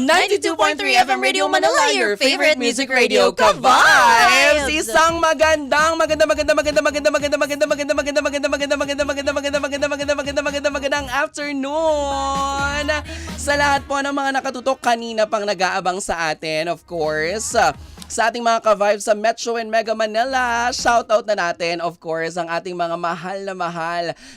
92.3 FM Radio Manila, your favorite music radio, Ka-Vibes! Isang magandang afternoon sa lahat po ng mga nakatutok kanina pang nag-aabang sa atin, of course. Sa ating mga ka-vibes sa Metro and Mega Manila, shoutout na natin, of course, ang ating mga mahal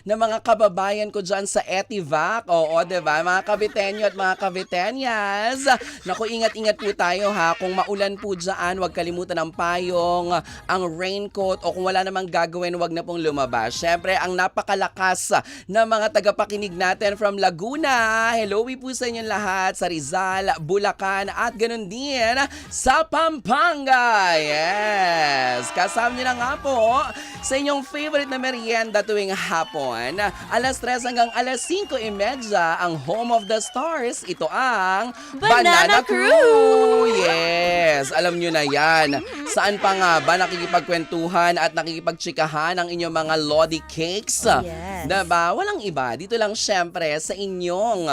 na mga kababayan ko dyan sa Etivac. Oo, diba? Mga kabitenyo at mga kabitenyas. Naku, ingat-ingat po tayo ha. Kung maulan po dyan, huwag kalimutan ang payong, ang raincoat, o kung wala namang gagawin, huwag na pong lumabas. Syempre, ang napakalakas na mga tagapakinig natin from Laguna. Hello po sa inyong lahat, sa Rizal, Bulacan, at ganun din sa Pampanga. Yes! Kasama niyo na nga po sa inyong favorite na merienda tuwing hapon. Alas 3 hanggang alas 5:30 ang Home of the Stars. Ito ang Banana Crew! Yes! Alam niyo na yan. Saan pa nga ba nakikipagkwentuhan at nakikipagtsikahan ang inyong mga Lodi Cakes? Yes. Diba? Walang iba. Dito lang syempre sa inyong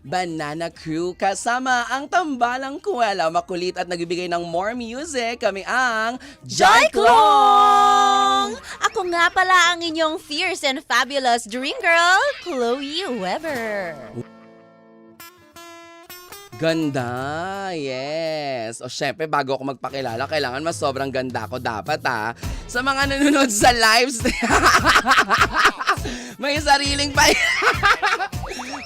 Banana Crew. Kasama ang tambalang kuwela, makulit at nagbibigay ng more music. Kami ang Joy Clong! Ako nga pala ang inyong fierce and fabulous dream girl, Chloe Weber. Ganda, yes. O syempre, bago ako magpakilala, kailangan mas sobrang ganda ko dapat ha. Sa mga nanonood sa lives, may sariling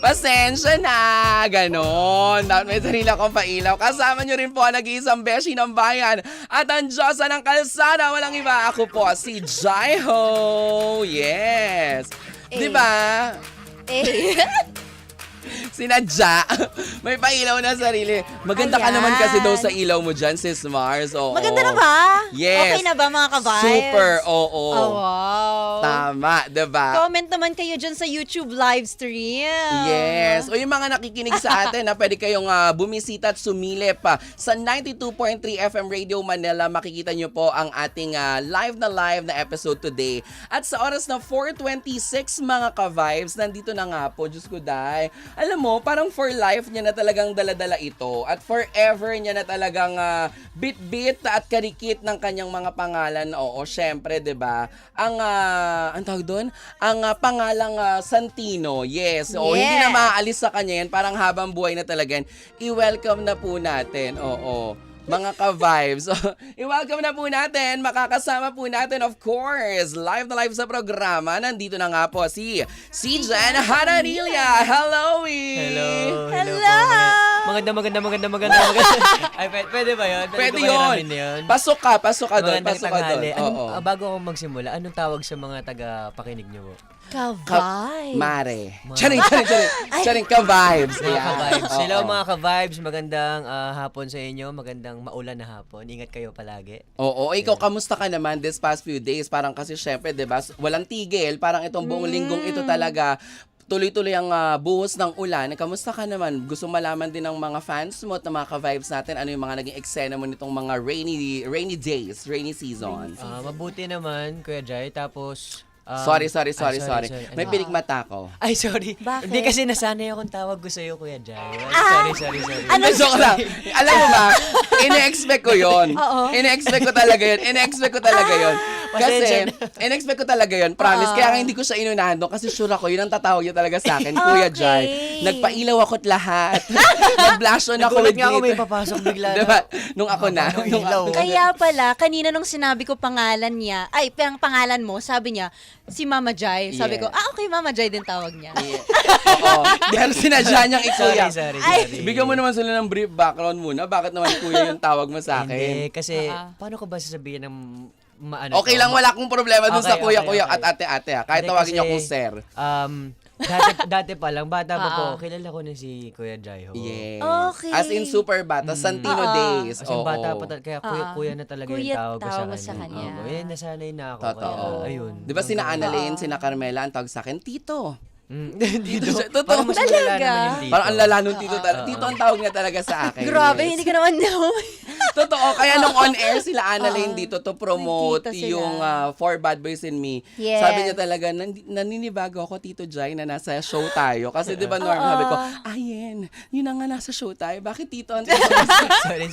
pasensya na, ganon. May sarili akong pailaw. Kasama nyo rin po ang nag-iisang beshi ng bayan at ang Diyosa ng kalsada. Walang iba, ako po si Jaiho. Yes. Diba? Sinadya. May pailaw na sarili. Maganda ka Ayan. naman kasi daw sa ilaw mo dyan, sis Mars. Oo. Maganda na ba? Yes. Okay na ba mga ka-vibes? Super, oo. Oh, wow. Tama, diba? Comment naman kayo dyan sa YouTube live stream. Yes. O yung mga nakikinig sa atin, pwede kayong bumisita at sumilip sa 92.3 FM Radio Manila. Makikita nyo po ang ating live na episode today. At sa oras na 4:26 mga ka-vibes, nandito na nga po, Diyos ko dahi. Alam mo, parang for life niya na talagang daladala ito. At forever niya na talagang bit-bit at karikit ng kanyang mga pangalan. Oo, syempre, 'di ba? Ang tawag doon? Ang pangalang Santino. Yes. O, hindi na maaalis sa kanya yan. Parang habang buhay na talaga yan. I-welcome na po natin. Oo. Mga ka-vibes. I-welcome na po natin. Makakasama po natin, of course, live na live sa programa. Nandito na nga po si Jen Hananilla. Hello, Hello. Maganda. Ay, pwede ba yun? Pwede ko ba yun. hiramin yun? Pasok ka doon. Magandang tanghali. Oo. Bago ako magsimula, anong tawag sa mga taga-pakinig niyo po? Ka-vibes. Mare. Charing. Ka-vibes. Mga Ayan. ka-vibes. Oo. Hello mga ka-vibes. Magandang hapon sa inyo. Magandang maulan na hapon. Ingat kayo palagi. Oo, ikaw, kamusta ka naman this past few days? Parang kasi syempre, 'di ba, walang tigil. Parang itong buong linggong ito talaga tuloy-tuloy ang buhos ng ulan. Kamusta ka naman? Gusto malaman din ng mga fans mo at ng mga ka-vibes natin ano yung mga naging eksena mo nitong mga rainy days, rainy season. Mabuti naman, Kuya Jai. Tapos... Sorry. May Ano? pinikmata ko. Ay, sorry. Bakit? Hindi kasi nasanay akong tawag ko sa'yo, Kuya Jai. Sorry. Ano? Joke lang. Alam mo ba, ine-expect ko yun. Oo. Ine-expect ko talaga yun. Kasi, in-expect ko talaga yun. Promise. Kaya nga hindi ko siya inunahan doon kasi sure ako, yun ang tatawag niya talaga sa akin. Kuya Okay. Jai. Nagpailaw ako't lahat. Nag-blush on ako Nagulat with nga ako may glitter. papasok bigla. Diba? Nung ako na. Paano Nung ilaw? ako- Kaya pala, kanina nung sinabi ko pangalan niya, pangalan mo, sabi niya, si Mama Jai. Sabi ko, Yeah. okay, Mama Jai din tawag niya. Yeah. Oo. Pero sinadya niyang ikuya. Sorry. Bigyan mo naman sila ng brief background muna. Bakit naman kuya yung tawag mo sa Hindi, akin? kasi paano ko ba sasabihin ng maano? Okay lang, wala akong problema dun sa Okay. kuya at ate-ate. Kahit Hindi, tawagin niyo kasi, akong sir. Dati pa lang, bata pa po, kilala ko na si Kuya Jaiho. Yes. Okay. As in super bata, Santino Days. Kasi bata pa, kaya kuya na talaga Kuya yung tawag ko tawag mo sa sa kanya. kanya. Nasanay na ako. Totoo. Kaya, ayun. Di ba sina Annalyn, sina Carmela, ang tawag sa akin, Tito. Dito. Totoo. Parang mas malala Talaga? naman yung dito. Parang ang lala nung Tito. Tito ang tawag niya talaga sa akin. Grabe, Yes. hindi ka naman Totoo, kaya nung on air sila Annalyn dito to promote Nagkita sila. yung For Bad Boys and Me. Yes. Sabi niya talaga, naninibago ako, Tito Jai, na nasa show tayo. Kasi di ba, Norm, sabi ko, yun na nga nasa show tayo. Bakit Tito? Sorry.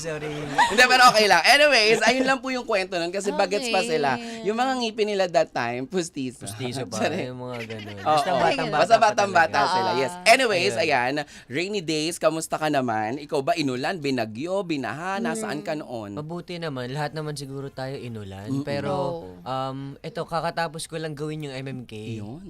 Hindi, pero okay lang. Anyways, ayun lang po yung kwento nun kasi bagets pa sila. Yung mga ngipin nila that time, pustiso. Pustiso pa, Sorry. yung mga ganun. Oo. Basta batang-bata Basta pa batang-bata talaga. sila. Yes. Anyways, ayan. Rainy days, kamusta ka naman? Ikaw ba inulan, binagyo, binaha? Nasaan ka noon? Mabuti naman, lahat naman siguro tayo inulan. Pero, ito, kakatapos ko lang gawin yung MMK.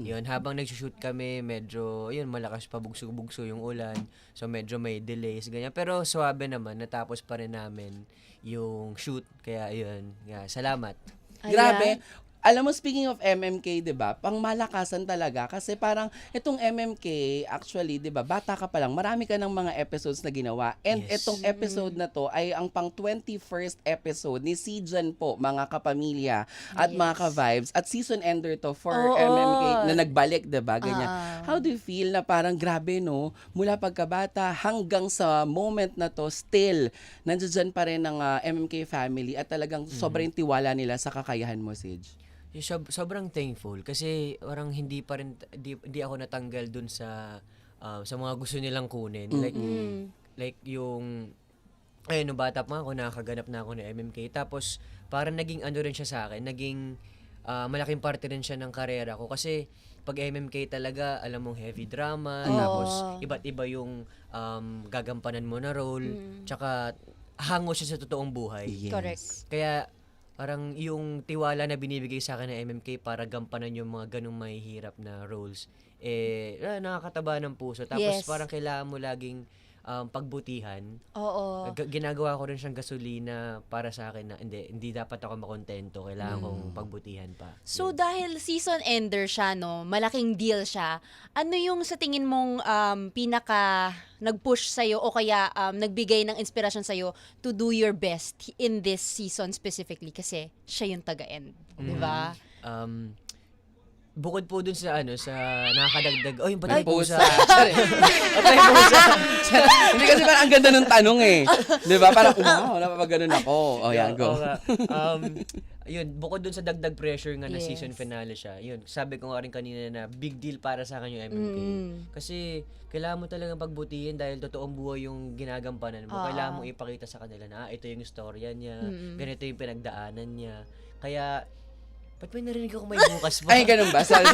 Yun, habang nagsushoot kami, medyo, yun, malakas pa bugso-bugso yung ulan. So, medyo may delays, ganyan. Pero, swabe naman, natapos pa rin namin yung shoot. Kaya, yun, salamat. Grabe. Alam mo, speaking of MMK, di ba, pang malakasan talaga. Kasi parang itong MMK, actually, di ba, bata ka pa lang, marami ka ng mga episodes na ginawa. And Yes. itong episode na to ay ang pang 21st episode ni Sijan po, mga kapamilya at mga ka-vibes. At season ender to for MMK na nagbalik, di ba, ganyan. How do you feel na parang grabe, no? Mula pagkabata hanggang sa moment na to, still, nandiyan pa rin ang MMK family at talagang sobrang tiwala nila sa kakayahan mo, Sij. Sobrang thankful kasi parang hindi pa rin hindi ako natanggal dun sa mga gusto nilang kunin. Like yung nung bata pa ako nakaganap na ako ng MMK tapos parang naging ano rin siya sa akin, naging malaking parte rin siya ng karera ko kasi pag MMK talaga alam mong heavy drama tapos iba't iba yung gagampanan mo na role tsaka hango siya sa totoong buhay. Yes. Correct. Kaya parang yung tiwala na binibigay sa akin ng MMK para gampanan yung mga ganung mahihirap na roles, nakakataba ng puso. Tapos Yes. parang kailangan mo laging pagbutihan. Oo. Ginagawa ko rin siyang gasolina para sa akin na hindi dapat ako makontento. Kailangan kong pagbutihan pa. So, dahil season ender siya, no, malaking deal siya, ano yung sa tingin mong pinaka nag-push sa'yo o kaya nagbigay ng inspirasyon sa'yo to do your best in this season specifically? Kasi siya yung taga-end, di ba? Bukod po dun sa sa nakakadagdag. Yung patay Pusa. pusa. Patay pusa. Hindi kasi parang ang ganda ng tanong eh. Di ba? Parang, wow, napapaganon ako. Oh, yan, go. Oo nga. Yun, bukod dun sa dagdag pressure nga na Yes. season finale siya, yun, sabi ko nga rin kanina na big deal para sa akin yung MMK. Kasi, kailangan mo talagang pagbutihin dahil totoong buhay yung ginagampanan mo. Kailangan mong ipakita sa kanila na, ito yung istorya niya, ganito yung pinagdaanan niya. Kaya, ba't may narinig ako may bukas pa? Ay, ganun ba? Sorry.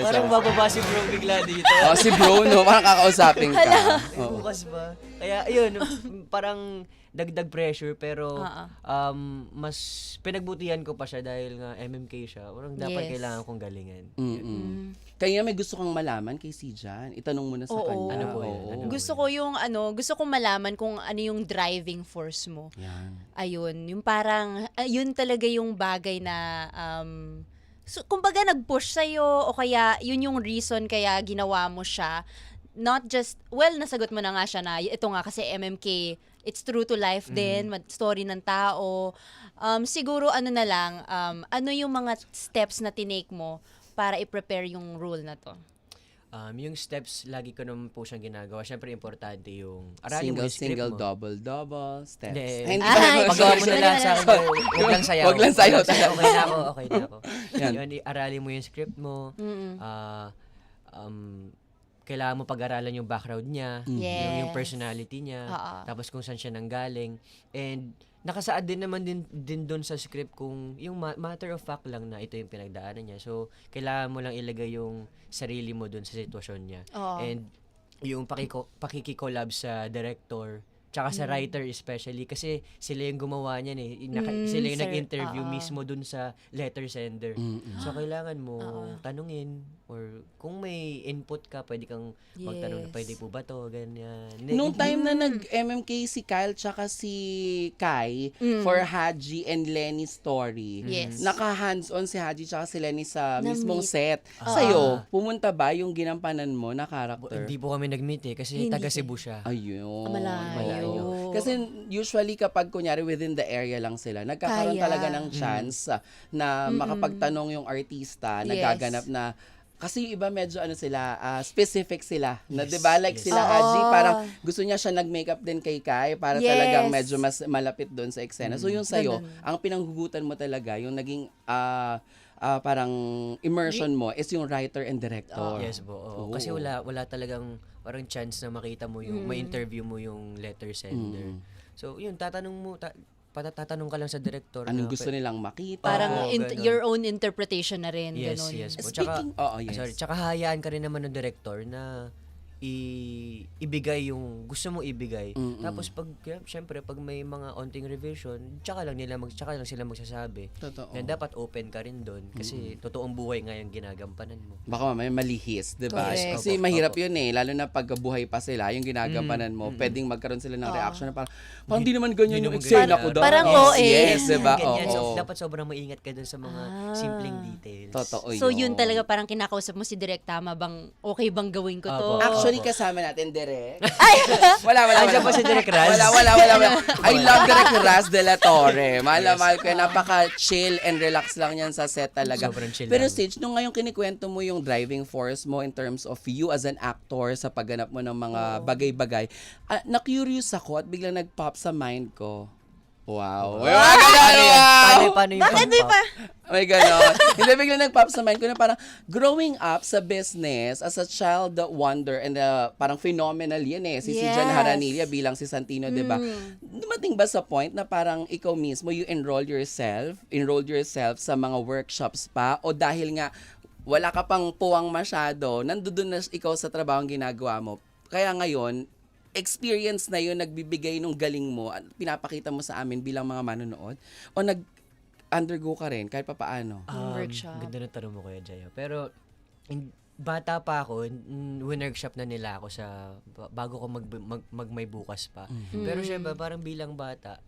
Parang bababa si bro bigla dito. Oh, si bro, no? Parang kakausapin ka. May bukas ba? Kaya, yun, parang dagdag pressure pero mas pinagbutihan ko pa siya dahil nga MMK siya. Parang dapat Yes. kailangan kong galingan. Kaya may gusto kang malaman kay Sijan. Itanong mo na sa kanya. Ano po yun? Oo. Ano? Gusto ko yung gusto kong malaman kung ano yung driving force mo. Yan. Ayun, yung parang yun talaga yung bagay na so, kumbaga nag-push sa'yo o kaya yun yung reason kaya ginawa mo siya. Not just, nasagot mo na nga siya na ito nga kasi MMK, it's true to life din, story ng tao. Siguro ano na lang, ano yung mga steps na tinake mo para i-prepare yung role na to? Yung steps, lagi ko naman po siyang ginagawa. Siyempre, importante yung aralin mo yung script Single, mo. double steps. Hindi. Ay, Pagawa mo na lang sa akin. Huwag lang sayaw. Huwag lang sayaw. Okay na ako. Yan. Yun, aralin mo yung script mo. Kailangan mo pag-aralan yung background niya, yung Yes. personality niya, tapos kung saan siya nanggaling. And nakasaad din naman din doon sa script kung yung matter of fact lang na ito yung pinagdaanan niya. So, kailangan mo lang ilagay yung sarili mo doon sa sitwasyon niya. And yung pakiki-collab sa director, tsaka sa writer especially, kasi sila yung gumawa niyan eh. Sila yung nag-interview mismo dun sa letter sender. So, kailangan mo tanungin or kung may input ka, pwede kang magtanong na pwede po ba to, ganyan. Nung time na nag-MMK si Kyle tsaka si Kai for Haji and Lenny's story, Yes. naka-hands-on si Haji tsaka si Lenny sa mismong Na-meet. set. Sa'yo, pumunta ba yung ginampanan mo na character? Hindi po kami nag-meet eh, kasi Hindi taga Cebu siya. Ayun. Malayo. Kasi usually kapag kunyari within the area lang sila, nagkakaroon Kaya. talaga ng chance na makapagtanong yung artista na Yes. gaganap na Kasi yung iba medyo sila, specific sila. Na, Yes, 'di ba? Like yes. sila Oo. Haji, parang gusto niya siya nag-makeup din kay Kai para Yes. talagang medyo mas malapit doon sa eksena. So yung sa'yo, Ganun. ang pinanghugutan mo talaga, yung naging parang immersion mo is yung writer and director. Yes po. Oo. Oo. Kasi wala talagang parang chance na makita mo yung ma-interview mo yung letter sender. So, yun tatanong mo tatanong ka lang sa director Anong na gusto nilang makita? Parang Oo, ganun. your own interpretation na rin. Yes, Ganun. yes po. Speaking, yes. Sorry, tsaka hayaan ka rin naman ng director na ibigay yung gusto mong ibigay. Tapos syempre pag may mga onting revision, tsaka lang sila magsasabi. Totoo. Na dapat open ka rin doon kasi totoong buhay nga yung ginagampanan mo. Baka mamaya malihis, 'di ba? Correct. Kasi Opo, mahirap opo. 'yun lalo na pag buhay pa sila, yung ginagampanan mo, pwedeng magkaroon sila ng reaction na parang di naman ganyan Di yung naman eksena ganyan. ko daw. Parang yes, OA. yes, 'di ba? Ganyan. So, Oo. dapat sobrang maingat ka dun sa mga simpleng details. Totoo So yun talaga parang kinakausap mo si Direk, tama bang okay bang gawin ko to? Opo. Actually, Opo. kasama natin direct. wala. Andiyan pa si Direk Raz? Wala. I love Direk Raz de la Torre. Mahal ko yan. Napaka-chill and relax lang yan sa set talaga. Sobrang chill Pero lang. Sage, nung ngayong kinikwento mo yung driving force mo in terms of you as an actor sa pagganap mo ng mga bagay-bagay, na-curious ako at biglang nag-pop sa mind ko. Wow. Paano yung Bakit di pa? May gano'n. Hindi, biglang nag-pop sa mind ko na parang growing up sa business as a child wonder and parang phenomenal yan si Yes. Jan Haranilla bilang si Santino, di ba? Dumating ba sa point na parang ikaw mismo, you enrolled yourself sa mga workshops pa o dahil nga wala ka pang puwang masyado, nandoon na ikaw sa trabaho ang ginagawa mo. Kaya ngayon, experience na yun nagbibigay nung galing mo at pinapakita mo sa amin bilang mga manonood o nag-undergo ka rin kahit papaano? Workshop. Ganda na tanong mo, Kuya Jaya. Pero, bata pa ako, winworkshop na nila ako bago ko may bukas pa. Pero syempre, parang bilang bata,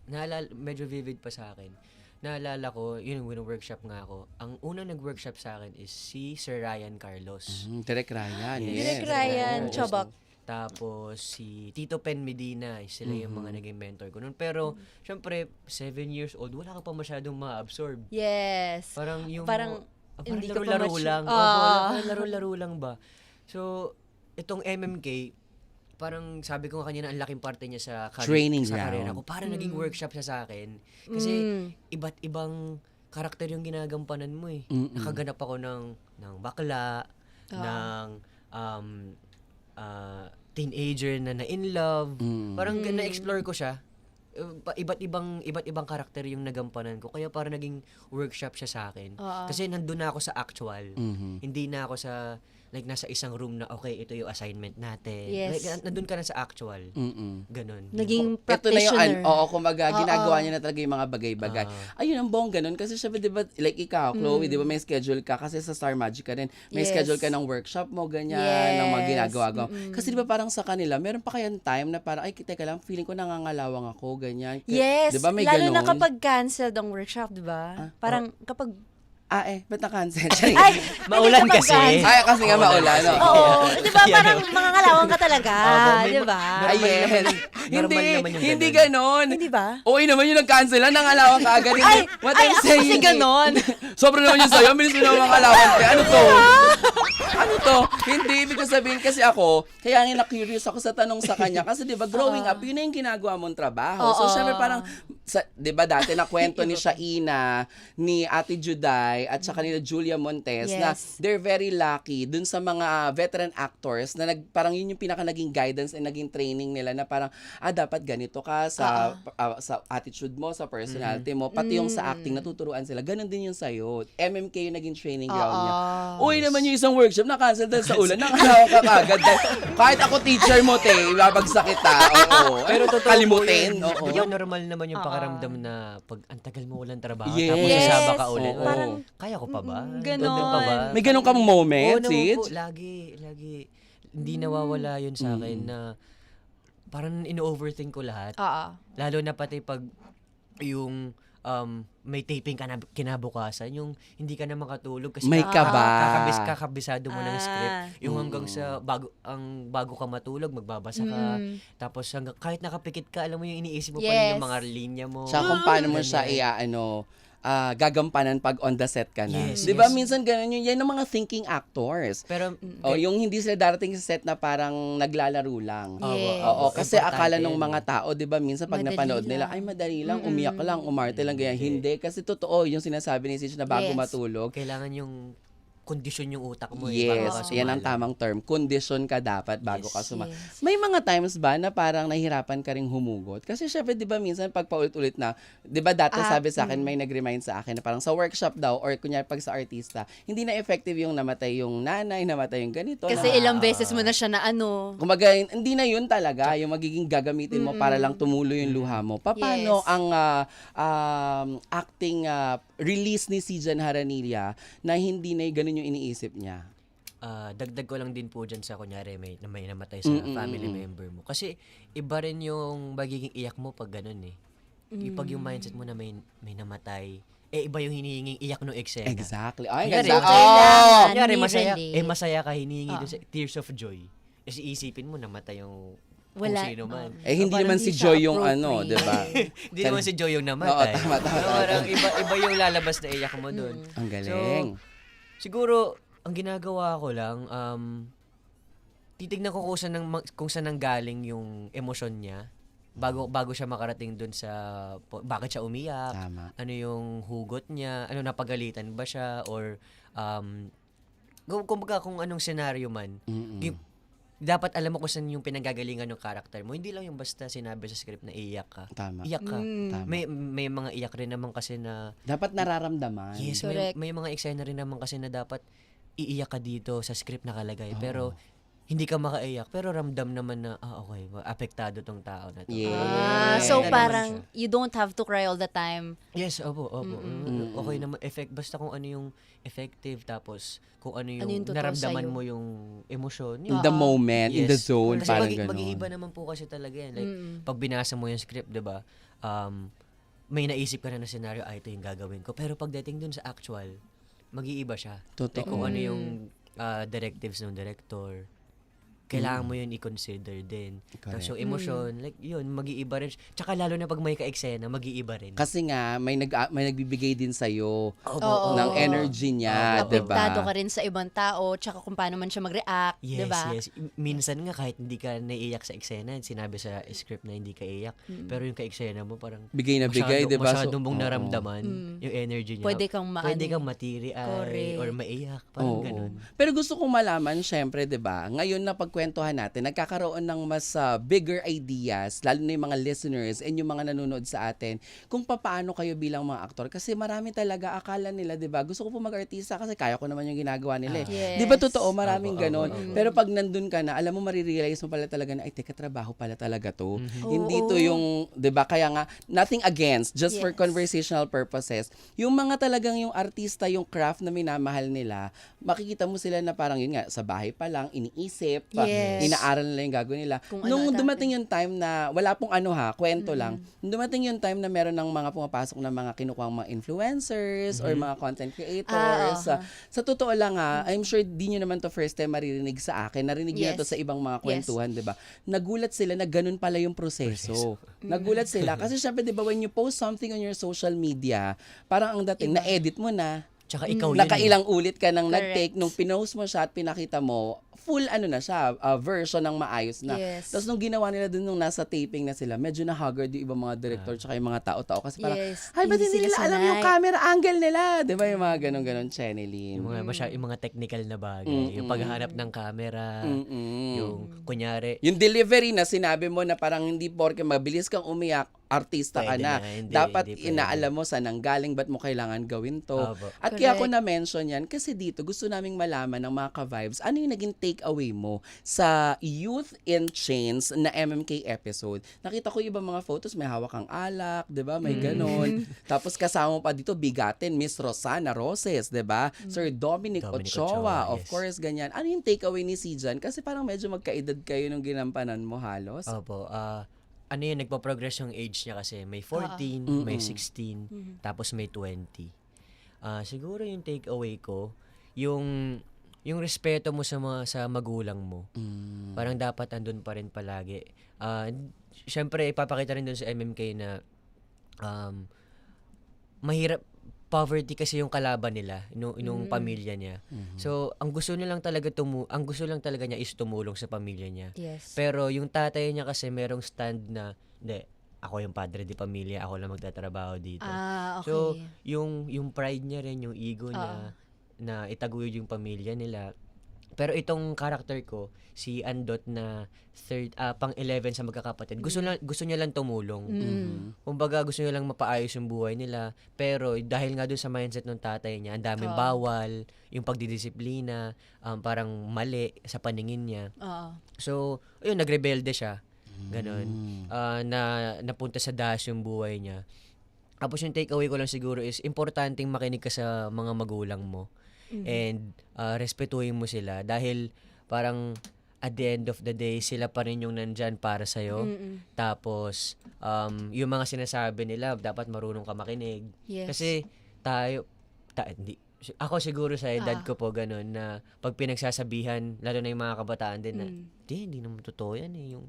medyo vivid pa sa akin. Naalala ko, yun, winworkshop nga ako. Ang unang nag-workshop sa akin is si Sir Ryan Carlos. Direk Ryan, yes. Direk Ryan, Oo. Chobak. Tapos si Tito Pen Medina, sila yung mga naging mentor ko noon. Pero syempre, 7 years old, wala ka pa masyadong ma-absorb. Yes. Parang yung Parang hindi ka pa laro-laro mature. lang. Parang laro-laro lang ba? So, itong MMK, parang sabi ko nga kanina, ang laking parte niya sa Training sa ground. karera ko. Parang naging workshop siya sa akin. Kasi iba't ibang karakter yung ginagampanan mo eh. Nakaganap ako ng bakla, ng teenager na in love. Parang na-explore ko siya. Iba't ibang karakter yung nagampanan ko. Kaya parang naging workshop siya sa akin. Kasi nandun na ako sa actual. Hindi na ako sa like nasa isang room na okay, ito yung assignment natin. Yes. Like, nandun ka na sa actual. Ganon. Naging Ito na yung, practitioner. kumaga, ginagawa niya na talaga yung mga bagay-bagay. Ayun, ang bongga nun. Kasi syempre, di ba, like ikaw, Chloe, di ba, may schedule ka. Kasi sa Star Magic ka rin. May Yes. schedule ka ng workshop mo, ganyan, Yes. ng mga ginagawa. Kasi di ba, parang sa kanila, meron pa kayang time na parang, ay, teka lang, feeling ko nangangalawang ako, ganyan. Yes. Di ba, may Lalo ganon? na kapag canceled ang workshop, di ba? Parang kapag... ba't na-cancel? Ay, Maulan hindi kapag kasi. cancel. Ay, kasi nga maulan. No? Oo. Di ba? Parang mga ngalawang ka talaga. Di ba? Ay, Normal yes. naman- Hindi, normal naman yung hindi ganon. ganon. Hindi ba? Okay naman yung nag-cancel lang, nangalawan ka agad. Ay, What ay, I'm ako saying, kasi ganon. Sobra naman yung sa'yo, bilis mo naman mangalawan. Ano to? Ano to? Hindi, ibig ko sabihin kasi ako, kaya nga na-curious ako sa tanong sa kanya. Kasi di ba, growing up, yun na yung ginagawa mong trabaho. So, Oo. syempre parang, di ba dati nakwento ni Shaina, ni Ate Juday, at saka nila Julia Montes, na Yes. they're very lucky dun sa mga veteran actors na parang yun yung pinaka naging guidance and naging training nila na parang, dapat ganito ka sa attitude mo, sa personality mo, pati yung sa acting, natuturuan sila. Ganon din yung sa'yo. MMK yung naging training ground niya. Uy naman yung isang workshop, na-cancel dahil sa ulan, nakalawa ka kagad. Kahit ako teacher mo, ibabagsak kita. Oo. Pero totoo kalimutin. po Oo. yun. Yung normal naman yung pakiramdam na pag ang tagal mo walang trabaho, Yes. tapos sasaba ka ulit. Oo. Parang, kaya ko pa ba? Ganon. Doon pa ba? May ganun kang Oo moment, naman po, Sid? lagi. Hindi nawawala yun sa akin na parang ino-overthink ko lahat. Oo. Lalo na pati pag yung may taping ka na kinabukasan, yung hindi ka na makatulog kasi May kaba. kakabisado mo ng script. Yung hanggang sa bago ka matulog, magbabasa ka. Tapos kahit nakapikit ka, alam mo yung iniisip mo pa rin Yes. yung mga linya mo. Tsaka kung paano mo siya Ganyan. gagampanan pag on the set ka na. Yes, 'Di ba? yes. Minsan ganun yun. Yan ang mga thinking actors. Pero, Yung hindi sila darating sa set na parang naglalaro lang. Yes. Oo, kasi Importante akala ng yun, mga tao, 'di ba, minsan pag Madali napanood nila, lang. ay madali lang, umiyak lang, umarte lang ganyan. Hindi kasi totoo yung sinasabi ni Sis na bago Yes. matulog. kailangan yung kondisyon yung utak mo. Yes, bago ka yan ang sumalo. tamang term. Condition ka dapat bago Yes. ka Yes. May mga times ba na parang nahihirapan ka ring humugot? Kasi syempre, di ba, minsan pag paulit-ulit na, di ba dati sabi sa akin, may nag-remind sa akin na parang sa workshop daw, or kunyari pag sa artista, hindi na effective yung namatay yung nanay, namatay yung ganito. Kasi na, ilang beses mo na siya na ano. Kumbaga, hindi na yun talaga yung magiging gagamitin mo para lang tumulo yung luha mo. Paano Yes. ang acting release ni si Jan Haranilla na hindi na ganun yung iniisip niya? Dagdag ko lang din po dyan sa kunyari may namatay sa family member mo. Kasi iba rin yung magiging iyak mo pag ganun eh. Pag yung mindset mo na may namatay, iba yung hinihinging iyak no eksena. Exactly. Ay, Kunyari, ganda. kailangan Kunyari, masaya, relate. masaya ka, hinihingi dun sa tears of joy. Kasi isipin mo, namatay yung Wala. kung sino man. Hindi Parang naman di si siya Joy yung ano, appropriate. di ba? Hindi naman si Joy yung Oo, namatay. tama. Pero parang iba yung lalabas na iyak mo dun. Ang galing. Siguro, ang ginagawa ko lang, titignan ko kung saan nanggaling yung emosyon niya bago siya makarating dun sa bakit siya umiyak, Tama. ano yung hugot niya, ano napagalitan ba siya, or kumbaga kung anong senaryo man. Yung- dapat alam mo kung saan yung pinanggagalingan ng character mo. Hindi lang yung basta sinabi sa script na iyak ka. Tama. Iyak ka. Tama. May mga iyak rin naman kasi na Dapat nararamdaman. yes, Correct. may mga eksena rin naman kasi na dapat iiyak ka dito sa script nakalagay. Pero hindi ka makaiyak. Pero ramdam naman na, okay, apektado tong tao na to. Yes. So Naman parang siya. you don't have to cry all the time. Yes, opo. Okay naman, basta kung ano yung effective, tapos kung ano yung, yung totoo naramdaman sa'yo. mo yung emosyon. In the moment, in the zone, Kasi parang mag-iiba gano'n. naman po kasi talaga yan. Like, pag binasa mo yung script, di ba, may naisip ka na scenario, ito yung gagawin ko. Pero pagdating dun sa actual, mag-iiba siya. Totoo. Like, kung ano yung directives ng director, kailangan mo yun i-consider din. Tapos yung emosyon, like yun, mag-iiba rin. Tsaka lalo na pag may ka-eksena, mag-iiba rin. Kasi nga, may nagbibigay din sa'yo Oo. ng energy niya, di ba? Apektado ka rin sa ibang tao, tsaka kung paano man siya mag-react, Yes, di ba? yes. Minsan nga kahit hindi ka naiiyak sa eksena, sinabi sa script na hindi ka iyak, pero yung ka-eksena mo parang Bigay na bigay, di ba? masyado mong oo. naramdaman yung energy niya. Pwede kang Pwede kang matiri-eye Correct. or maiyak, parang Oo. ganun. Pero gusto kong malaman, syempre, 'di ba? Ngayon na pagkwentuhan natin, nagkakaroon ng mas bigger ideas, lalo na yung mga listeners and yung mga nanonood sa atin, kung paano kayo bilang mga aktor. Kasi marami talaga akala nila, 'di ba? Gusto ko po mag-artista kasi kaya ko naman yung ginagawa nila. Yes. 'Di ba totoo, maraming Opo, ganon. opo, opo. Pero pag nandun ka na, alam mo, marirealize mo pala talaga na, ay, teka, trabaho pala talaga to. Hindi to Oo. yung, 'di ba? Kaya nga, nothing against, just for Yes. conversational purposes. Yung mga talagang yung artista, yung craft na minamahal nila, makikita mo sila na parang yun nga, sa bahay pa lang, iniisip, Yes. inaaral nila yung gagawin nila. Kung ano Nung dapat. dumating yung time na, wala pong kwento lang, nung dumating yung time na meron ng mga pumapasok na mga kinukuhang mga influencers or mga content creators, sa totoo lang I'm sure di nyo naman to first time maririnig sa akin, narinig nyo na to Yes. sa ibang mga Yes. kwentuhan, di ba? Nagulat sila na ganun pala yung proseso. Nagulat sila kasi syempre, di ba, when you post something on your social media, parang ang dating, na-edit mo na, Tsaka ikaw yun. nakailang ulit ka nang Correct. nag-take, nung pinost mo siya at pinakita mo, full na siya, version ng maayos na. Yes. Tapos nung ginawa nila dun nung nasa taping na sila, medyo na-haggard yung ibang mga director tsaka yung mga tao-tao kasi parang, Yes. ay, ba't hindi Hindi nila sila alam yung sanay. camera angle nila? Di ba yung mga ganun-ganun, Chenilyn? yung mga technical na bagay, yung paghahanap ng camera, yung kunyari, Yung delivery na sinabi mo na parang hindi porke mabilis kang umiyak, artista ka Pwede na. na, hindi Dapat pwede. inaalam mo saan nanggaling, ba't mo kailangan gawin to. Opo. At kaya ko Correct. na-mention yan kasi dito gusto naming malaman ng mga ka-vibes, ano yung naging takeaway mo sa Youth in Chains na MMK episode. Nakita ko yung ibang mga photos, may hawak kang alak, 'di ba? May ganon. Tapos kasama pa dito bigatin Miss Rosana Roses, 'di ba? Sir Dominic Dominic Ochoa, Ochoa, of yes. course, ganyan. Ano yung takeaway ni Sijan? Kasi parang medyo magkaedad kayo nung ginampanan mo halos. opo, ano yun, nagpo-progress yung age niya kasi may 14, may 16, tapos may 20. Siguro yung takeaway ko, yung respeto mo sa magulang mo. Parang dapat andun pa rin palagi. Syempre ipapakita rin dun sa MMK na mahirap poverty kasi yung kalaban nila nung pamilya niya. So, ang gusto lang talaga niya is tumulong sa pamilya niya. Yes. Pero yung tatay niya kasi merong stand na, hindi, ako yung padre di pamilya, ako lang magtatrabaho dito. Okay. So, yung pride niya rin, yung ego niya, na itaguyod yung pamilya nila. Pero itong character ko, si Andot na pang-11 sa magkakapatid, gusto niya lang tumulong. Kumbaga, gusto niya lang mapaayos yung buhay nila. Pero dahil nga dun sa mindset ng tatay niya, ang daming bawal, yung pagdidisiplina, parang mali sa paningin niya. So, ayun, nagrebelde siya. Ganon. Napunta sa dash yung buhay niya. Tapos yung takeaway ko lang siguro is, importanteng makinig ka sa mga magulang mo. And respetuhin mo sila dahil parang at the end of the day sila pa rin yung nandyan para sa'yo. Tapos yung mga sinasabi nila dapat marunong ka makinig. Yes. Kasi ako siguro sa edad ko po ganun na pag pinagsasabihan lalo na yung mga kabataan din na hindi naman totoo yan eh. Yung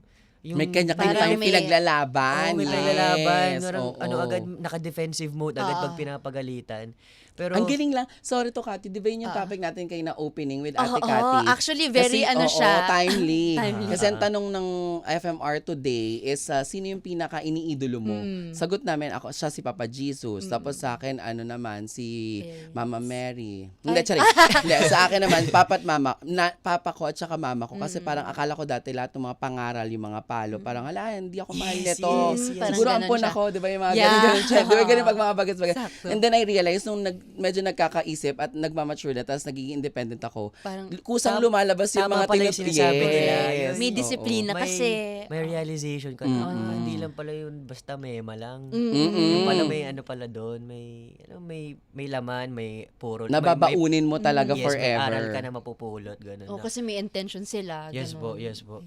May kanya-kanya Parang tayong pinaglalaban. may paglalaban. Yes, Ano agad, naka-defensive mode agad pag pinapagalitan. Pero, ang galing lang. Sorry to, Cathy. Di ba yun yung topic natin kayo na opening with Ate Oo, Cathy? actually, very Kasi, siya. Timely. Timely. Kasi ang tanong ng FMR today is, sino yung pinaka-iniidolo mo? Sagot namin, siya si Papa Jesus. Tapos sa akin, naman, si Mama Mary. Hindi, charing. Hindi, sa akin naman, Papa at Mama. Papa ko at saka Mama ko. Kasi parang akala ko dati lahat ng mga pangaral, yung mga palo, parang, hindi ako mahal nito. Parang Siguro ganun ampon siya. ako, di ba yung mga Yeah. ganun siya. Di ba ganun pag mga bagets-bagets. Sakto. And then I realized, nung medyo nagkakaisip at nagmamature na, tapos nagiging independent ako, Parang, kusang lumalabas yung tama mga pala yung sinasabi nila. May disiplina kasi. may realization ka na, hindi lang pala yun basta mema lang. Mm-mm. Yung pala may ano pala doon, may laman, may puro. Nababaunin mo talaga may forever. aral ka na mapupulot, ganun. O kasi may intention sila. Yes po, ganun. yes po.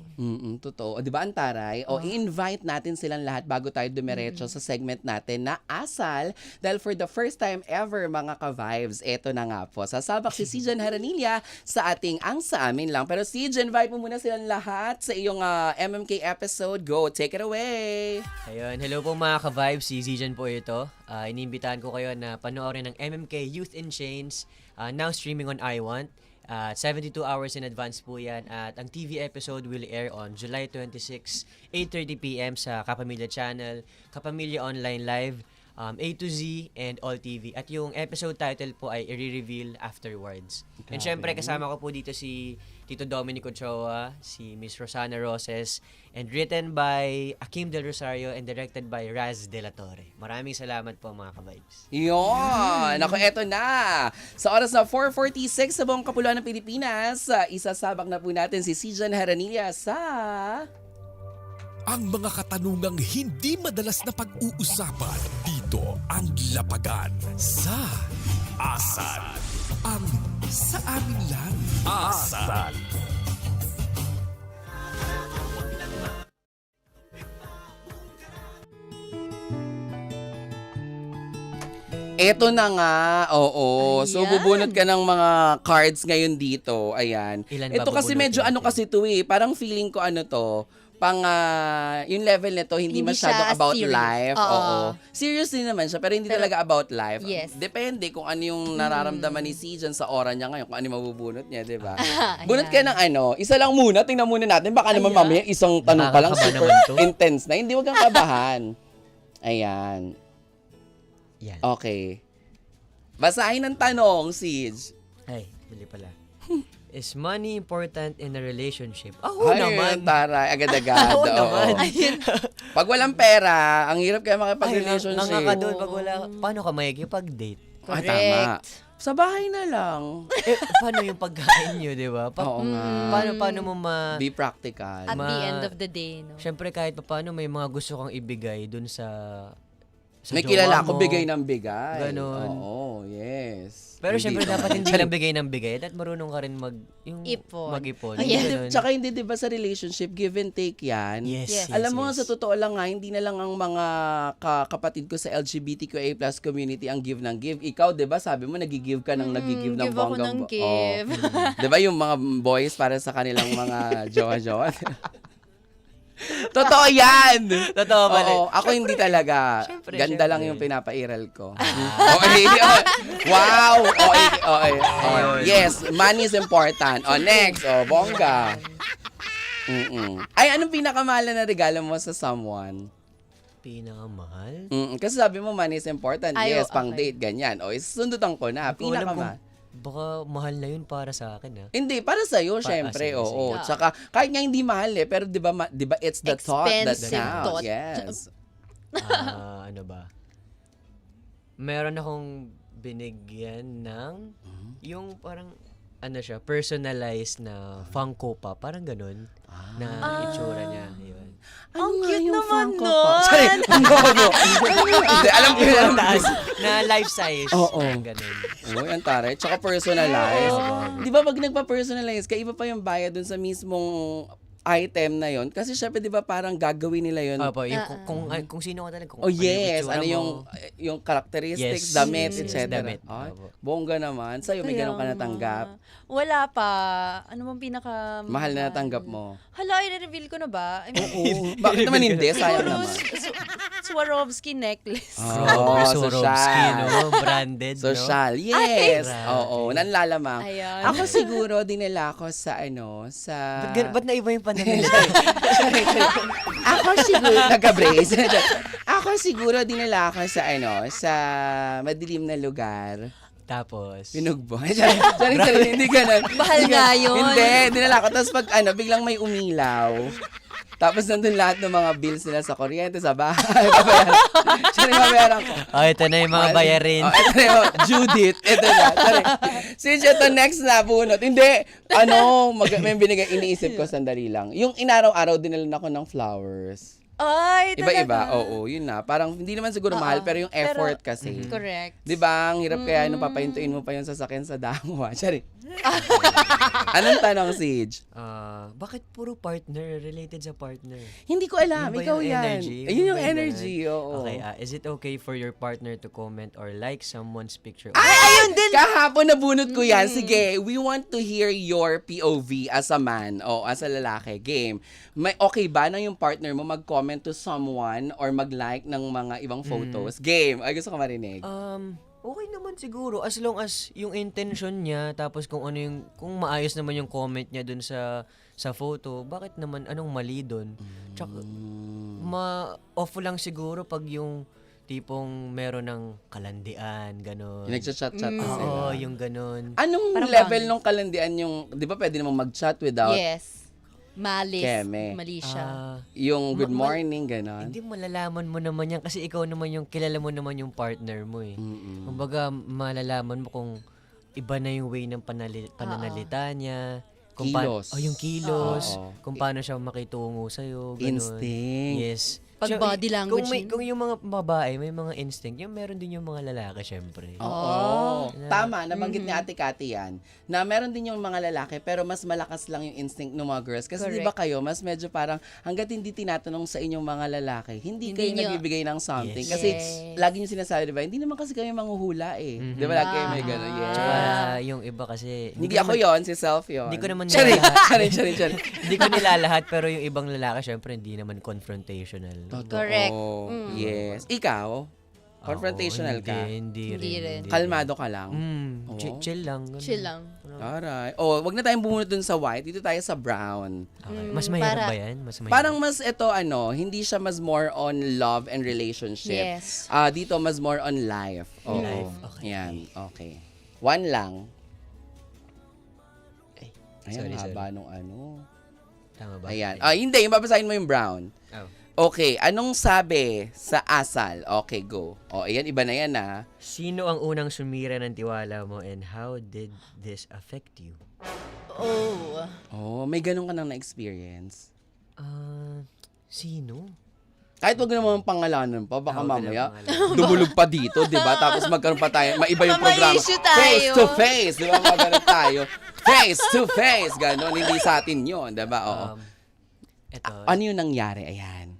Totoo. O, di ba, Antaray? O, i-invite natin silang lahat bago tayo dumiretso sa segment natin na Asal. Dahil for the first time ever, mga ka-vibes, eto na nga po. Sasabak si Sijan Haranilla sa ating Ang Sa Amin Lang. Pero Sijan, invite mo muna silang lahat sa iyong MMK episode. Go, take it away! Ayun, hello po mga ka-vibes, si Zijan po ito. Iniimbitahan ko kayo na panoorin ng MMK Youth in Chains, now streaming on iWant. 72 hours in advance po yan. At ang TV episode will air on July 26, 8:30 p.m. sa Kapamilya Channel, Kapamilya Online Live, A to Z, and All TV. At yung episode title po ay i-reveal afterwards. And syempre, kasama ko po dito si Tito Dominic Ochoa, si Miss Rosana Roses, and written by Akim Del Rosario and directed by Raz De La Torre. Maraming salamat po mga ka-vibes. Yun! Ako, eto na! Sa oras na 4:46 sa buong kapuluan ng Pilipinas, isasabak na po natin si Sijan Haranilla sa... Ang mga katanungang hindi madalas na pag-uusapan dito ang lapagan sa Asal. Ang Sa Amin Lang. Asal. Eto na nga, oo. So, Ayan. bubunot ka ng mga cards ngayon dito. Ayan. Ilan ba Ito kasi bubunutin medyo ano natin? kasi to eh. Parang feeling ko pang yung level nito hindi Hindi masyadong siya about serious. life. Oo. Oo. Serious din naman siya, pero hindi Pero- talaga about life. Yes. Depende kung ano yung nararamdaman ni Sijan sa oras niya ngayon, kung ano yung mabubunot niya, di ba? Ayan. Bunot ka ng isa lang muna, tingnan muna natin. Baka naman Ayan. mamaya isang tanong pa lang Nakakaba super naman to. intense na. Hindi, wag kang kabahan. Ayan. Yan. Okay. Basahin ang tanong, Sij. Ay, mali pala. Is money important in a relationship? Ay, naman. taray, agad-agad. Oo Oo. naman. Pag walang pera, ang hirap kaya Ay, makipag-relationship. nangaka doon pag wala. Paano ka makikipag-date? Ah, tama. Correct. Sa bahay na lang. Paano yung pagkain nyo, di ba? Oo nga. Paano mo Be practical. At the end of the day, no? Siyempre kahit pa paano may mga gusto kang ibigay dun sa May jowa kilala ako, mo. bigay ng bigay. Ganon. Oo, yes. Pero Hindi siyempre naman. dapat hindi lang bigay ng bigay. At marunong ka rin Ipon. mag-ipon. Ayan. Ganon. Tsaka hindi, di ba, sa relationship, give and take yan. Yes, Yes. yes, Alam mo, yes. sa totoo lang nga, hindi na lang ang mga kapatid ko sa LGBTQA+ community ang give ng give. Ikaw, di ba, sabi mo, nagigive ka ng nagigive ng give ako bonggang. ng give. Di ba yung mga boys para sa kanilang mga jowa-jowa? Totoo yan! Totoo ba? Oo, ako hindi talaga. Syempre, Ganda lang syempre. yung pinapairal ko. Okay. Wow! Okay, okay. Yes, money is important. Next. Bongga. Ay, anong pinakamahal na regalo mo sa someone? Pinakamahal? Kasi sabi mo money is important. Ay, Yes, pang okay. date, ganyan. Sundutan ko na. Hindi ko alam kung Pinakamahal. baka mahal na yun para sa akin. Hindi, para sa iyo syempre. sige, Oo. sige. Tsaka kahit nga hindi mahal pero 'di ba it's the thought that Expensive counts. thought. Yes. Ano ba? Meron akong binigyan ng yung parang siya, personalized na Funko Pop. Parang ganun. Na itsura niya. Yun. Ang nga cute yung naman Funko nun. Pop? Sorry. No. Hindi, alam ko Yung yun. taas na life size. Oo. Parang ganun. Uy, ang taray. Tsaka personalized. Di ba pag nagpa-personalize ka, iba pa yung bayad dun sa mismong item na yon. Kasi syempre, di ba parang gagawin nila yon. Opo, yung kung sino ka talaga. Kung Oh ano yung yes, itsura ano mo. yung characteristics, Yes, damit, yes, etc. damit. Ay, Opo. bongga naman. Sa'yo, may ganun ka Kaya natanggap. nga. Wala pa. Ano bang pinaka... Mahal na natanggap mo. Hala, i-reveal ko na ba? I mean, Oo. Bakit naman hindi? Sayang puro naman. Swarovski necklace. Oh, Swarovski, social. no? Branded, no? Social. Yes. Grabe. Oo, nanlalamang. Ayan. Ako siguro dinala ko sa Ba't naiba yung panamili? Ako siguro nagka-brace. Ako siguro dinala ko sa sa madilim na lugar. Tapos, Pinugbo. Sorry, hindi ganun. Bahal nga yun. Hindi, dinala ko. Tapos pag biglang may umilaw. Tapos nandun lahat ng mga bills nila sa kuryente, sa bahay. Sorry, mabayaran ko. ito na yung mga bayarin. Ito na yung Judith. Ito na. Sorry. Since ito next na bunot. Hindi. May binigay, iniisip ko sandali lang. Yung inaraw-araw, dinalan ako ng flowers. Ay, Iba-iba. talaga. Oo, yun na. Parang hindi naman siguro mahal, pero yung effort kasi. Correct. Di ba? Ang hirap kaya nung papayuntuin mo pa yung sasakyan sa dangwa. Sorry. Anong tanong, Siege? Bakit puro partner? Related sa partner? Hindi ko alam. Yun ba Ikaw yung yan. energy? Ayun yung ba yung energy. ganun? Oo. Okay, is it okay for your partner to comment or like someone's picture? Ayun din! Kahapon nabunot ko yan. Sige, we want to hear your POV as a man o as a lalaki. Game. May okay ba na yung partner mo mag-comment to someone or mag-like ng mga ibang photos? Game. Ay, gusto ko marinig. Okay naman siguro as long as yung intention niya tapos kung maayos naman yung comment niya dun sa photo, bakit naman anong mali dun? Tsaka off lang siguro pag yung tipong meron ng kalandian, gano'n. Yung nagchat-chat na sila. Oo, yung gano'n. Anong Parang level pangit. nung kalandian yung, di ba pwede namang mag-chat without Yes. Malis. Keme. Mali siya. yung good morning, gano'n? Hindi malalaman mo naman yan kasi ikaw naman yung kilala mo naman yung partner mo eh. Kumbaga malalaman mo kung iba na yung way ng pananalita niya. Kung Kilos. yung kilos. Oo. Kung paano siya makitungo sa'yo. Ganun. Instinct. Yes. Pag body language Kung yung mga babae, may mga instinct, yung meron din yung mga lalaki, syempre. Oo. Tama, nabanggit ni Ate Cathy yan, na meron din yung mga lalaki pero mas malakas lang yung instinct ng mga girls. Kasi di ba kayo, mas medyo parang hanggat hindi tinatanong sa inyong mga lalaki, hindi kayo nyo- nagbibigay ng something. Yes. Kasi Yes. lagi nyo sinasabi, di ba, hindi naman kasi kayo manghuhula eh. Di ba lagi kayo may gano'n? Yes. Tsaka yung iba kasi... Hindi ako yon si self yon. Hindi ko naman Charing, nilalahat. charing. Hindi ko nilalahat, pero yung ibang lalaki, syempre, hindi naman confrontational. Correct. Yes. Ikaw? Confrontational Oo, ka? Hindi rin. Kalmado ka lang? Mm, Oo. chill lang. ganun. Chill lang. Alright. Wag na tayong bumunot dun sa white. Dito tayo sa brown. Okay. Mas mahirap para- ba yan? Mas mahirap. Parang mas ito hindi siya mas more on love and relationship. Yes. Dito mas more on life. Oo. Life, okay. Yan, okay. One lang. Ay, Ayan, sorry. haba nung ano. Tama ba? Ayan. Hindi, yung babasahin mo yung brown. Oh. Okay, anong sabi sa asal? Okay, go. Ayan, iba na yan Sino ang unang sumira ng tiwala mo and how did this affect you? Oh. May ganun ka nang na-experience. Sino? Kahit wag naman pangalanan pa, baka Wag na mamaya pangalanan. dumulog pa dito, di ba? Tapos magkaroon pa tayo, maiba yung May programa. issue tayo. Face to face, di ba? Magkaroon tayo. Face to face, gano'n. Hindi sa atin yun, di ba? Oo. Eto, Ano yung nangyari? Ayan.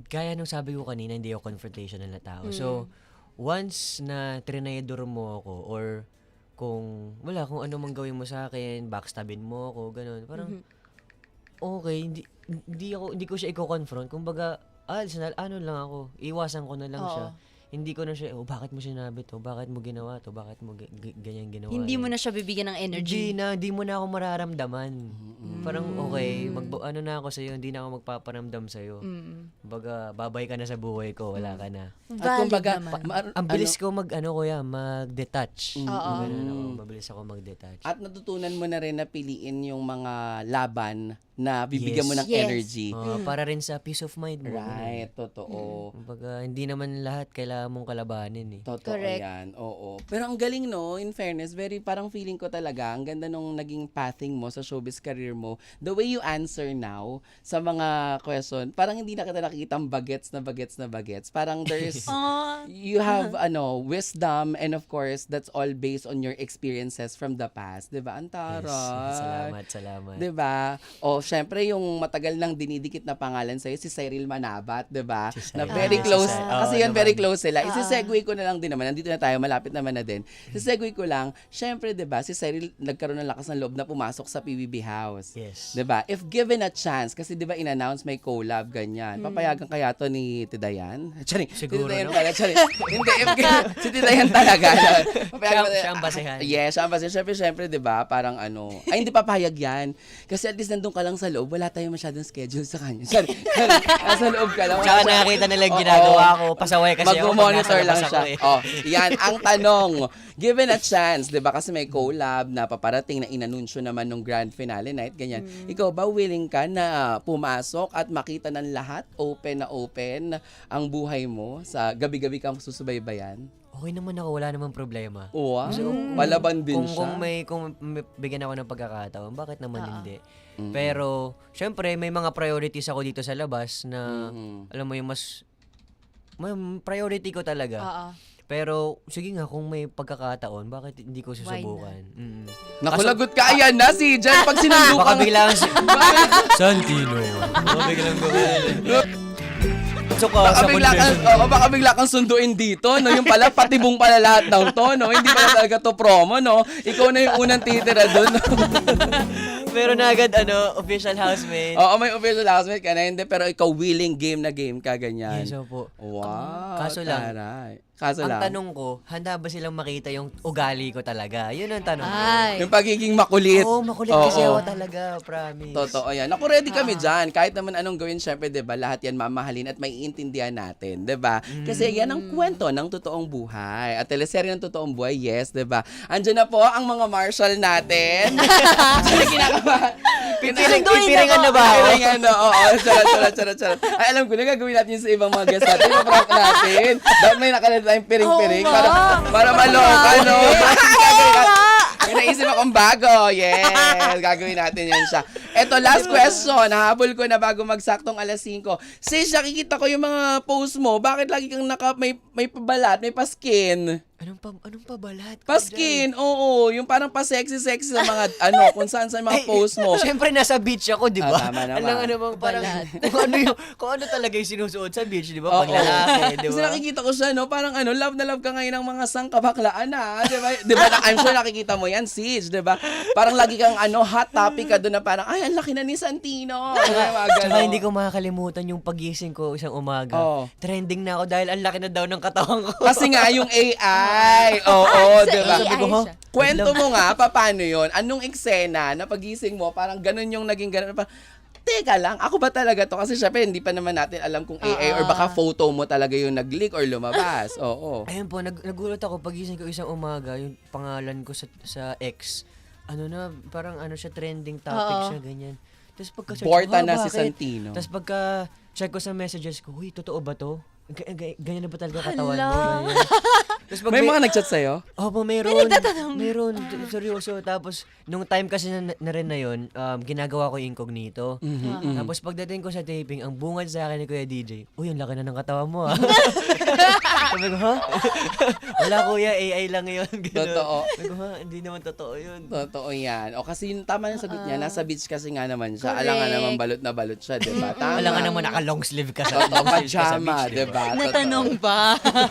gaya nung sabi ko kanina, hindi ako confrontational na tao. So, once na trinayador mo ako or kung ano mang gawin mo sa akin, backstabin mo ako, ganun. Parang, okay, hindi ko siya i-confront. Kumbaga, ano lang ako, iwasan ko na lang Oo. siya. Hindi ko na siya, bakit mo sinabi to? Bakit mo ginawa to? Bakit mo ganyan ginawa? Hindi mo yan?" na siya bibigyan ng energy. Hindi mo na ako mararamdaman. Parang okay, ano na ako sa'yo, hindi na ako magpaparamdam sa'yo. Kumbaga, babay ka na sa buhay ko, wala ka na. At Valid kumbaga, naman. Ang bilis ko mag-detach. Oo. Ganun ako, mabilis ako mag-detach. at natutunan mo na rin na piliin yung mga laban na bibigyan mo ng Yes. energy. Para rin sa peace of mind mo. Right, totoo. Kumbaga, hindi naman lahat kailangan mong kalabanin eh. Totoo Correct. yan, oo. Pero ang galing no, in fairness, parang feeling ko talaga, ang ganda nung naging pathing mo sa showbiz career mo. The way you answer now sa mga question, parang hindi na kita nakikitang bagets na bagets. Parang there's, you have wisdom, and of course, that's all based on your experiences from the past. Diba? Ang taray. Salamat. Diba? O, syempre, yung matagal nang dinidikit na pangalan sa'yo, si Cyril Manabat, diba? Si Na Cyril. very Si close. Cyril. Oo Kasi yun, naman. very close sila. Isi-segue ko na lang din naman. Nandito na tayo, malapit naman na din. Isi-segue ko lang, syempre, diba, si Cyril nagkaroon ng lakas ng loob na pumasok sa PBB House. Yes. Diba? If given a chance, kasi diba in-announce may collab, ganyan. Papayagan kaya to ni Tidayan? Sorry, Siguro, Tidayan no? pala. Sorry. Hindi, si Tidayan talaga. Papayagan Siya ang basehan. Yes, siya ang basehan. Syempre, diba, parang ay, hindi papayag yan. Kasi at least nandun ka lang sa loob, wala tayong masyadong schedule sa kanya. Sorry. Sa loob ka lang. Tsaka nakakita nila yung ginagawa ko. Pasaway kasi ako. Mag-monitor lang labas siya. ako eh. Oh, yan ang tanong. Given a chance, 'di ba? Kasi may collab na paparating na inanunsyo naman nung grand finale night, ganyan. Ikaw ba willing ka na pumasok at makita ng lahat open na open ang buhay mo sa gabi-gabi kang susubaybayan? Okay naman ako, wala namang problema. Wow. Palaban din siya. Kung may bigyan ako ng pagkakataon, bakit naman hindi? Pero, syempre, may mga priorities ako dito sa labas na, alam mo yung may priority ko talaga. Oo. Pero, sige nga, kung may pagkakataon, bakit hindi ko susubukan? Nakulagot ka, ayan na si Jan. Pag sinundo Baka ka. biglang Santino. Baka biglang So ka, sa conversion. Baka bigla kang sunduin dito, no? Yung pala, patibong pala lahat ng to, no? Hindi pala talaga to promo, no? Ikaw na yung unang titira doon, no? Pero na agad, official housemate. Oo, may official housemate ka na, hindi, pero ikaw willing game na game ka, ganyan. Yes, opo. Wow, Kaso lang, taray. Kaso ang lang, tanong ko, handa ba silang makita yung ugali ko talaga? Yun ang tanong ko. Ay. yung pagiging makulit. Oo, makulit kasi Oo. ako talaga, promise. Totoo yan. Ako ready kami dyan. Kahit naman anong gawin, syempre, diba, lahat yan mamahalin at maiintindihan natin, diba? Kasi yan ang kwento ng totoong buhay. At teleserye ng totoong buhay, yes, diba? Andyan na po ang mga marshal natin. Sino kinakabahan? Pipiringan na ba ako? Pipiringan na, oo. Charot. Ay, alam ko na gagawin natin yun sa ibang mga guests natin. Prank natin. Dapat may nakalala tayong piring-piring. Oo nga. Para maloka, no? Oo nga. May naisip akong bago. Yes. Gagawin natin yan siya. Eto, last question. Nahabol ko na bago magsaktong 5:00. Sis, nakikita ko yung mga post mo. Bakit lagi kang may pabalat, may paskin? Anong pabalat? Paskin, oo. Yung parang pa-sexy-sexy sa mga, kung saan sa mga post mo. Siyempre, nasa beach ako, di ba? Tama naman. Alam nga namang parang, kung ano talaga yung sinusuot sa beach, di ba? Pag Oo. lalaki, di Kasi ba? nakikita ko siya, no? Parang love na love ka ngayon ng mga sangkabaklaan, di ba? Di ba? I'm sure nakikita mo yan, sis, di ba? Parang lagi kang, hot topic ka doon na parang, ay, ang laki na ni Santino. Tsaka hindi ko makakalimutan yung pagising ko isang umaga. Oo. Trending na ako dahil ang laki na daw ng katawan ko. Kasi nga, yung AI. Oo, Sa di ba? AI Sabi ko, siya. Kwento mo nga, paano yun? Anong eksena na pagising mo, parang ganun yung naging ganun. Parang, teka lang, ako ba talaga to? Kasi syempre, hindi pa naman natin alam kung AI or baka photo mo talaga yung nag-leak or lumabas. Oo. Ayun po, nagulat ako pagising ko isang umaga, yung pangalan ko sa X, parang siya trending topic siya, ganyan. Tapos pagka Borta na si Santino. Tapos pagka check ko sa messages ko, huy, totoo ba to? Ganyan na ba talaga katawan mo? Hala. Ganyan. Tapos pag May mga nag-chat sa'yo? Opo, meron. Meron, seryoso. Tapos, nung time kasi na rin na yun, ginagawa ko yung incognito. Tapos pagdating ko sa taping, ang bungad sa akin ni Kuya DJ, uy, ang laki na ng katawan mo, ah. Sabi ko, ha? Wala, kuya, AI lang yun. Ganun. Totoo. Sabi ko, ha? Hindi naman totoo yun. Totoo yan. O kasi yung tama yung sagot niya, nasa beach kasi nga naman siya. Correct. Alangan naman balot na balot siya, di ba? Tama. Wala nga naman naka-long sleeve ka sa Totoo, long sleeves ka sa pajama, beach, di ba? Totoo. Natanong ba?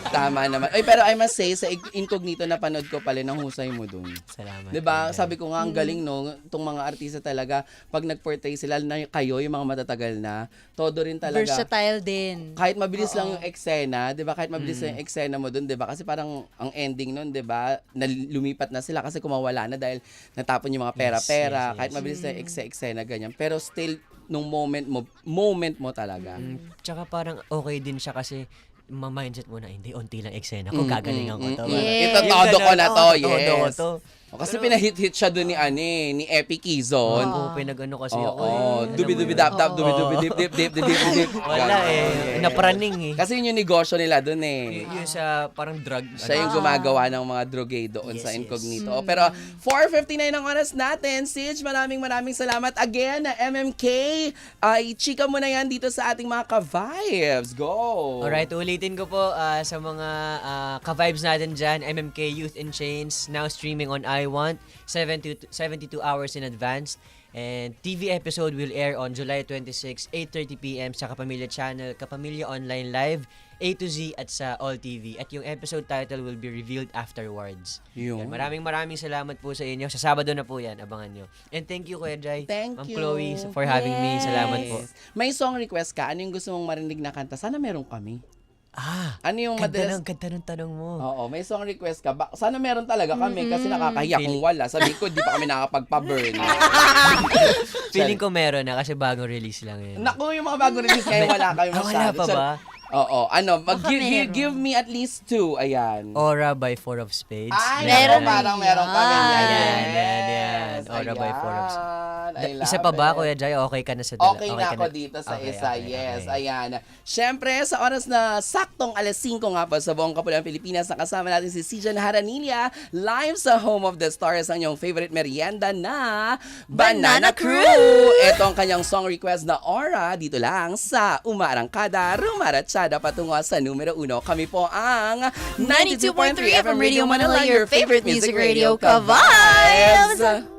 Tama naman. Ay, pero I must say sa Incognito na panood ko pala ng husay mo dun. Salamat. 'Di ba? Kuya Jai. Sabi ko nga ang galing no, itong mga artista talaga pag nag-portray sila na kayo yung mga matatagal na, todo rin talaga. Versatile din. Kahit mabilis lang yung eksena, 'di ba? Kahit mabilis lang yung eksena mo doon, 'di ba? Kasi parang ang ending noon, 'di ba? Lumipat na sila kasi kumawala na dahil natapon yung mga pera-pera. yes, yes. Kahit mabilis lang yung eksena ganyan. Pero still nung moment mo talaga. Tsaka parang okay din siya kasi ma-mindset mo na, hindi, unti lang eksena ko, gagalingan ko to. Yes. Ito todo ko na to, Todo ko yes. to. O, kasi pinahit-hit siya doon ni Epi Kizon. Oo, pinag-ano kasi ako. Oo, Alam mo dubi-dubi-dap-dap, yun? dubi-dubi-dip-dip-dip-dip-dip. Wala Yes. napraning eh. Kasi yun yung negosyo nila doon eh. Yung sa parang drug. Siya yung gumagawa ng mga drogay doon Yes, sa yes. Incognito. Pero 4:59 ang oras natin. Sige, maraming salamat again na MMK. I-chika mo na yan dito sa ating mga ka-vibes. Go! Alright, ulitin ko po sa mga ka-vibes natin dyan, MMK Youth in Chains, now streaming on iWant, 72 hours in advance. And TV episode will air on July 26, 8:30 p.m. sa Kapamilya Channel, Kapamilya Online Live, A to Z at sa All TV. At yung episode title will be revealed afterwards. Yun. Yan, maraming salamat po sa inyo. Sa Sabado na po yan, abangan nyo. And thank you, Kuya Jai. Thank Ma'am you. Chloe, for having me. Salamat po. May song request ka? Ano yung gusto mong marinig na kanta? Sana meron kami. Ano yung madalas... Ganda ng tanong mo. Oo, may song request ka. Sana meron talaga kami kasi nakakahiya kung wala. Sabi ko, di pa kami nakakapagpa-burn. Feeling ko meron na kasi bagong release lang yun. Naku, yung mga bagong release ngayon, wala kami masyado. Wala pa ba? Oo, give me at least 2. Ayan. Aura by Four of Spades. Ay, Meron parang na meron kami. yan. Yan. Aura by Four of Spades. I love Isa pa ba, it. Kuya Jai? Okay ka na sa dalawa? Okay na ka ako dito sa Okay, isa, okay, yes. okay. Ayan. Siyempre, sa oras na saktong alas 5 nga po sa buong Kapulang Pilipinas, nakasama natin si Sijan Haranilla, live sa Home of the Stars, ang iyong favorite merienda na Banana Crew! Ito ang kanyang song request na Aura, dito lang sa Umarangkada, Rumaratsada, patungo sa numero 1. Kami po ang 92.3 FM Radio Manila, your favorite music radio, ka-vibes!